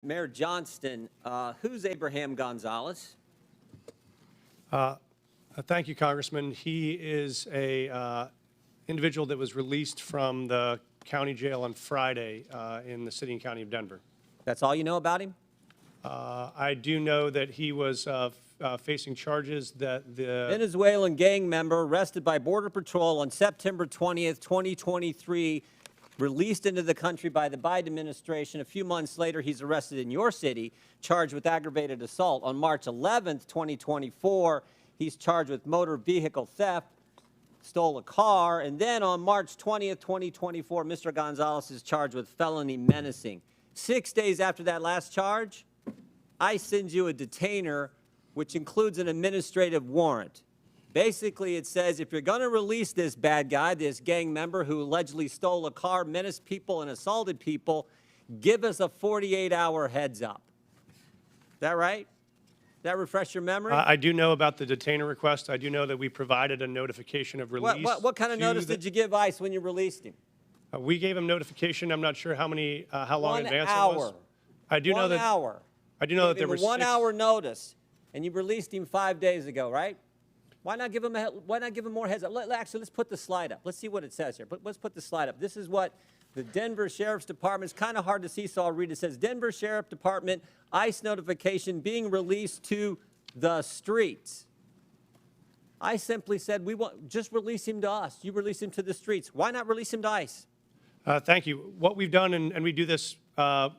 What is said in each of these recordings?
Mayor Johnston, who's Abraham Gonzalez? Thank you, Congressman. He is a individual that was released from the county jail on Friday in the city and county of Denver. That's all you know about him? I do know that he was facing charges that the Venezuelan gang member arrested by Border Patrol on September 20th, 2023, released into the country by the Biden administration. A few months later, he's arrested in your city, charged with aggravated assault. On March 11th, 2024, he's charged with motor vehicle theft, stole a car, and then on March 20th, 2024, Mr. Gonzalez is charged with felony menacing. 6 days after that last charge, ICE sends you a detainer, which includes an administrative warrant. Basically, it says if you're going to release this bad guy, this gang member who allegedly stole a car, menaced people, and assaulted people, give us a 48-hour heads up. Is that right? That refresh your memory? I do know about the detainer request. I do know that we provided a notification of release. What kind of notice did you give ICE when you released him? We gave him notification. I'm not sure how long in advance 1 hour. it was. I do know that. 1 hour. I do know that there were 1 hour notice, and you released him 5 days ago, right? Why not give him more heads up? Actually, let's put the slide up. Let's see what it says here. But let's put the slide up. This is what the Denver Sheriff's Department, it's kind of hard to see, so I'll read it. It says, Denver Sheriff Department, ICE notification being released to the streets. I simply said, just release him to us. You release him to the streets. Why not release him to ICE? Thank you. What we've done, and we do this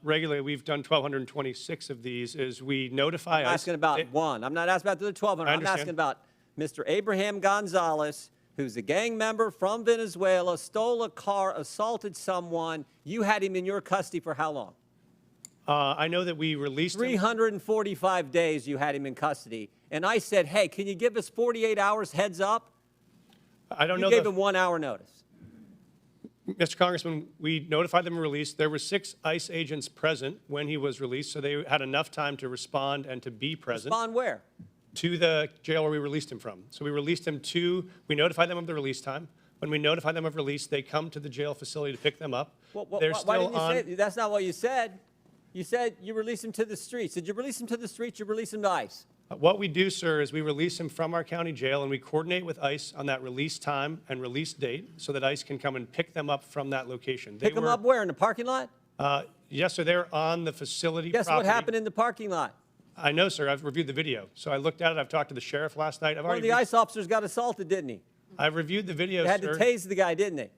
regularly, we've done 1,226 of these, is we notify I'm ICE. asking about one. I'm not asking about the 1,200. I'm asking about Mr. Abraham Gonzalez, who's a gang member from Venezuela, stole a car, assaulted someone. You had him in your custody for how long? I know that we released him. 345 days you had him in custody. And I said, hey, can you give us 48 hours heads up? I don't know. You gave him 1 hour notice. Mr. Congressman, we notified them released. There were 6 ICE agents present when he was released, so they had enough time to respond and to be present. Respond where? To the jail where we released him from. So we released him we notified them of the release time. When we notify them of release, they come to the jail facility to pick them up. Why didn't you say that's not what you said. You said you released him to the streets. Did you release him to the streets? You release him to ICE? What we do, sir, is we release him from our county jail, and we coordinate with ICE on that release time and release date so that ICE can come and pick them up from that location. Pick them up where? In the parking lot? Yes, sir. They're on the facility property. Guess what happened in the parking lot? I know, sir. I've reviewed the video. So I looked at it. I've talked to the sheriff last night. One of the ICE officers got assaulted, didn't he? I've reviewed the video, They had sir. to tase the guy, didn't they?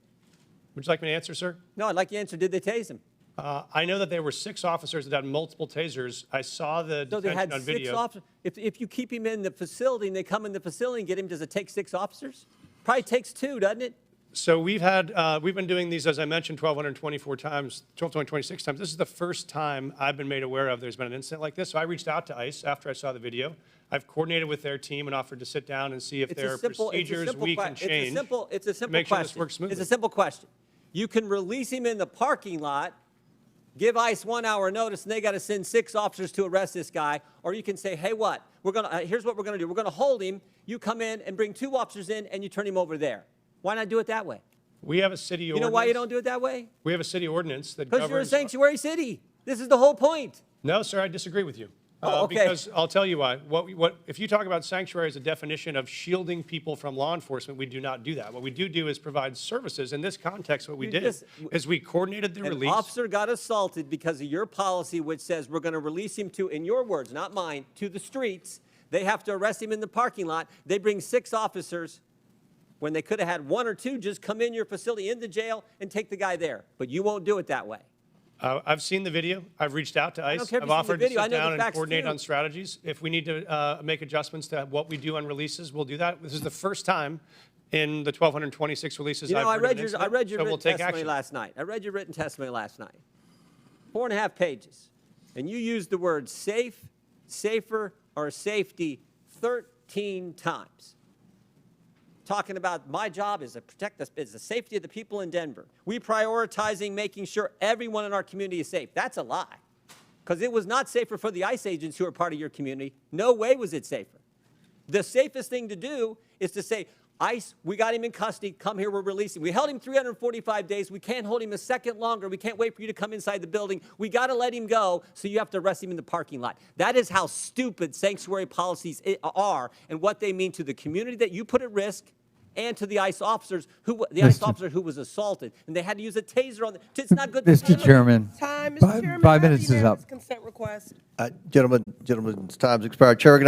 Would you like me to answer, sir? No, I'd like you to answer. Did they tase him? I know that there were 6 officers that had multiple tasers. I saw the So they detention had on 6 video. officers. If you keep him in the facility and they come in the facility and get him, does it take 6 officers? Probably takes 2, doesn't it? So we've been doing these, as I mentioned, 1,224 times, 1,226 times. This is the first time I've been made aware of there's been an incident like this. So I reached out to ICE after I saw the video. I've coordinated with their team and offered to sit down and see if there are procedures we can change. It's a simple make sure question. this works smoothly. It's a simple question. You can release him in the parking lot, give ICE 1 hour notice, and they got to send 6 officers to arrest this guy. Or you can say, hey, here's what we're going to do. We're going to hold him. You come in and bring 2 officers in, and you turn him over there. Why not do it that way? We have a city ordinance. You know why you don't do it that way? We have a city ordinance that governs. Because you're a sanctuary city. This is the whole point. No, sir, I disagree with you. Oh, okay. Because I'll tell you why. If you talk about sanctuary as a definition of shielding people from law enforcement, we do not do that. What we do is provide services. In this context, what we did is we coordinated the release. An officer got assaulted because of your policy, which says we're going to release him to, in your words, not mine, to the streets. They have to arrest him in the parking lot. They bring 6 officers when they could have had 1 or 2 just come in your facility, in the jail, and take the guy there. But you won't do it that way. I've seen the video. I've reached out to ICE. I've offered to sit down and coordinate on strategies. If we need to make adjustments to what we do on releases, we'll do that. This is the first time in the 1,226 releases I've heard of an incident, I read your so we'll written take testimony action. last night. I read your written testimony last night. 4.5 pages. And you used the words safe, safer, or safety 13 times. Talking about my job is to protect the safety of the people in Denver. We prioritizing making sure everyone in our community is safe. That's a lie. Because it was not safer for the ICE agents who are part of your community. No way was it safer. The safest thing to do is to say, ICE, we got him in custody. Come here, we're releasing. We held him 345 days. We can't hold him a second longer. We can't wait for you to come inside the building. We got to let him go, so you have to arrest him in the parking lot. That is how stupid sanctuary policies are and what they mean to the community that you put at risk and to the ICE officers ICE officer who was assaulted. And they had to use a taser on the, it's not good. Mr. Chairman, Time, Mr. Chairman. 5 I have minutes is up. unanimous consent request. Gentlemen's time's expired. Chair recognizes